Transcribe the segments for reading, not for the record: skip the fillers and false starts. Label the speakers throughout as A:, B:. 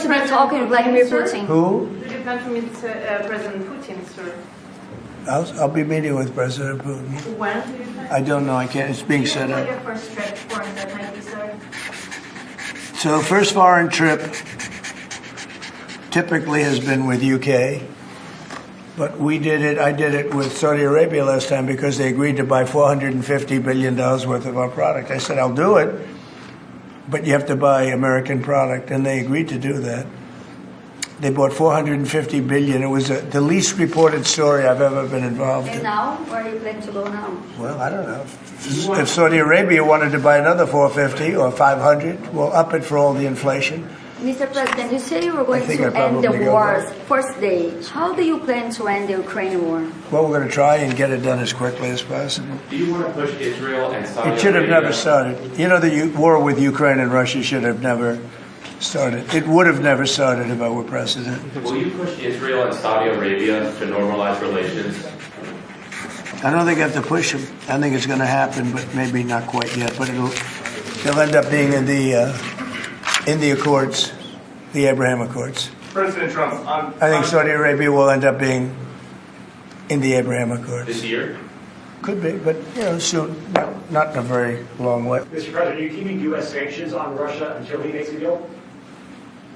A: going to be talking with Vladimir Putin?
B: Who?
C: Do you plan to meet President Putin, sir?
B: I'll be meeting with President Putin.
C: When do you plan?
B: I don't know. I can't. It's being set
D: What
B: up.
D: your first trip foreign that might be, sir?
B: So first foreign trip typically has been with UK, but I did it with Saudi Arabia last time because they agreed to buy $450 billion worth of our product. I said, I'll do it, but you have to buy American product, and they agreed to do that. They bought $450 billion. It was the least reported story I've ever been involved
A: And
B: in.
A: now, where are you planning to go now?
B: Well, I don't know. If Saudi Arabia wanted to buy another 450 or 500, we'll up it for all the inflation.
A: Mr. President, you say you were going
B: I think
A: to
B: I'd
A: end the
B: probably go
A: war's
B: back.
A: first day. How do you plan to end the Ukraine war?
B: Well, we're going to try and get it done as quickly as possible.
E: Do you want to push Israel and Saudi
B: It should have
E: Arabia?
B: never started. You know, the war with Ukraine and Russia should have never started. It would have never started if I were president.
E: Will you push Israel and Saudi Arabia to normalize relations?
B: I don't think I have to push them. I think it's going to happen, but maybe not quite yet. But they'll end up being in the Accords, the Abraham Accords.
F: President Trump,
B: I think Saudi Arabia will end up being in the Abraham Accords.
E: This year?
B: Could be, but soon. Not in a very long way.
F: Mr. President, are you keeping U.S. sanctions on Russia until he makes a deal?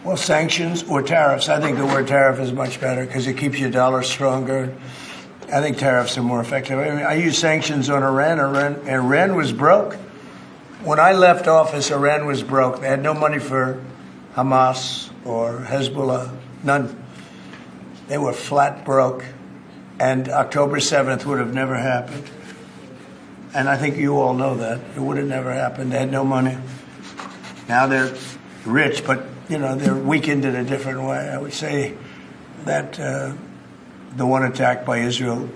B: Well, sanctions or tariffs. I think the word tariff is much better because it keeps your dollar stronger. I think tariffs are more effective. I mean, I use sanctions on Iran. Iran was broke. When I left office, Iran was broke. They had no money for Hamas or Hezbollah, none. They were flat broke. And October 7th would have never happened. And I think you all know that. It would have never happened. They had no money. Now they're rich, but, they're weakened in a different way. I would say that the one attack by Israel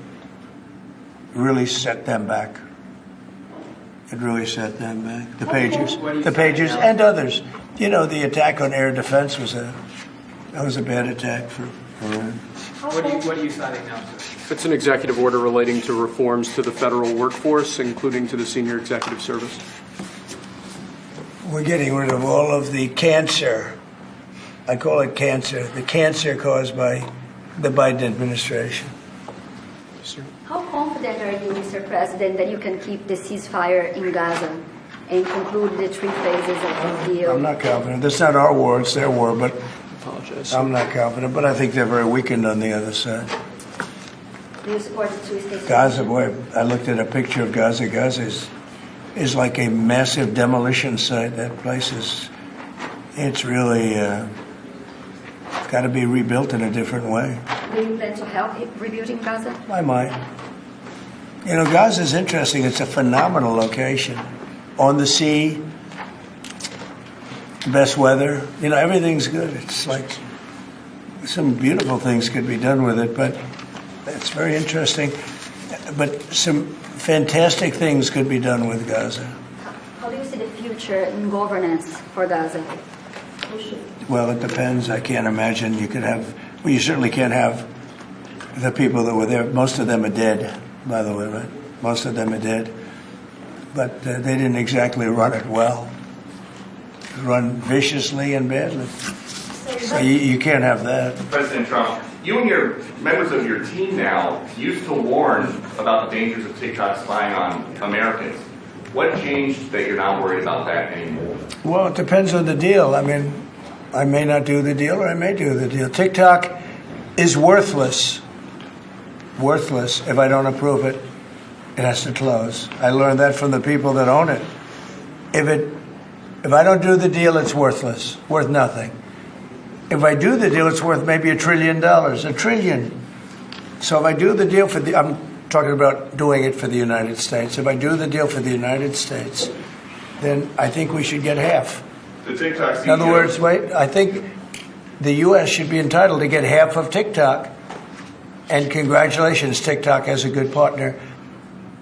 B: really set them back. It really set them back. The Pagers and others. The attack on air defense was a bad attack for Iran.
G: What are you citing now, sir?
H: It's an executive order relating to reforms to the federal workforce, including to the senior executive service.
B: We're getting rid of all of the cancer. I call it cancer. The cancer caused by the Biden administration.
A: How confident are you, Mr. President, that you can keep the ceasefire in Gaza and conclude the 3 phases of the deal?
B: I'm not confident. That's not our war, it's their war, but
H: Apologize.
B: I'm not confident. But I think they're very weakened on the other side.
A: Do you support the 2-state
B: Gaza,
A: solution?
B: boy, I looked at a picture of Gaza. Gaza is like a massive demolition site. That place it's really got to be rebuilt in a different way.
A: Do you plan to help rebuilding Gaza?
B: I might. Gaza is interesting. It's a phenomenal location. On the sea, best weather. Everything's good. It's like some beautiful things could be done with it, but it's very interesting. But some fantastic things could be done with Gaza.
A: How do you see the future in governance for Gaza?
B: Well, it depends. I can't imagine you could have... Well, you certainly can't have the people that were there. Most of them are dead, by the way, right? Most of them are dead. But they didn't exactly run it well. Run viciously and badly. So you can't have that.
F: President Trump, you and your members of your team now used to warn about the dangers of TikTok spying on Americans. What changed that you're not worried about that anymore?
B: Well, it depends on the deal. I mean, I may not do the deal or I may do the deal. TikTok is worthless. Worthless. If I don't approve it, it has to close. I learned that from the people that own it. If I don't do the deal, it's worthless. Worth nothing. If I do the deal, it's worth maybe $1 trillion. $1 trillion. So if I do the deal I'm talking about doing it for the United States. If I do the deal for the United States, then I think we should get half.
F: The TikTok CEO...
B: In other words, I think the U.S. should be entitled to get half of TikTok. And congratulations, TikTok has a good partner.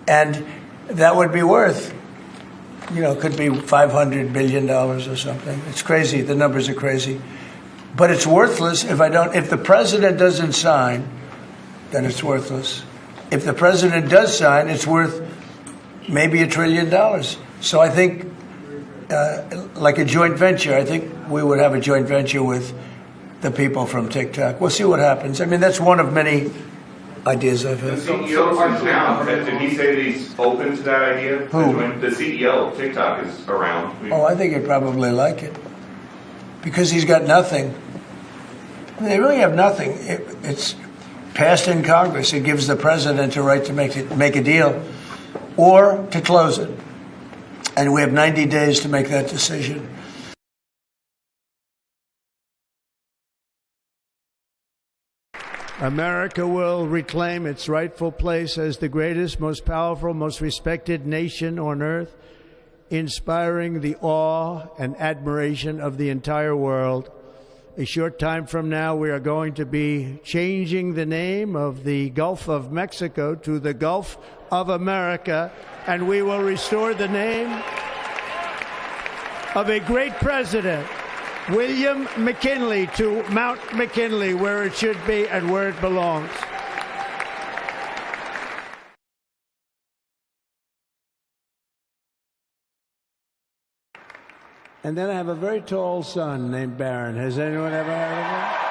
B: And that would be worth, could be $500 billion or something. It's crazy. The numbers are crazy. But it's worthless if the president doesn't sign, then it's worthless. If the president does sign, it's worth maybe $1 trillion. So I think like a joint venture. I think we would have a joint venture with the people from TikTok. We'll see what happens. I mean, that's one of many ideas I've
F: The
B: had.
F: CEO is now. Did he say that he's open to that idea?
B: Who?
F: The CEO of TikTok is around.
B: Oh, I think he'd probably like it because he's got nothing. I mean, they really have nothing. It's passed in Congress. It gives the president a right to make a deal or to close it. And we have 90 days to make that decision. America will reclaim its rightful place as the greatest, most powerful, most respected nation on earth, inspiring the awe and admiration of the entire world. A short time from now, we are going to be changing the name of the Gulf of Mexico to the Gulf of America, and we will restore the name of a great president, William McKinley, to Mount McKinley, where it should be and where it belongs. And then I have a very tall son named Barron. Has anyone ever heard of him?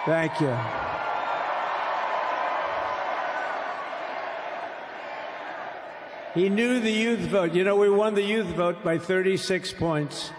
B: Thank you. He knew the youth vote. You know, we won the youth vote by 36 points.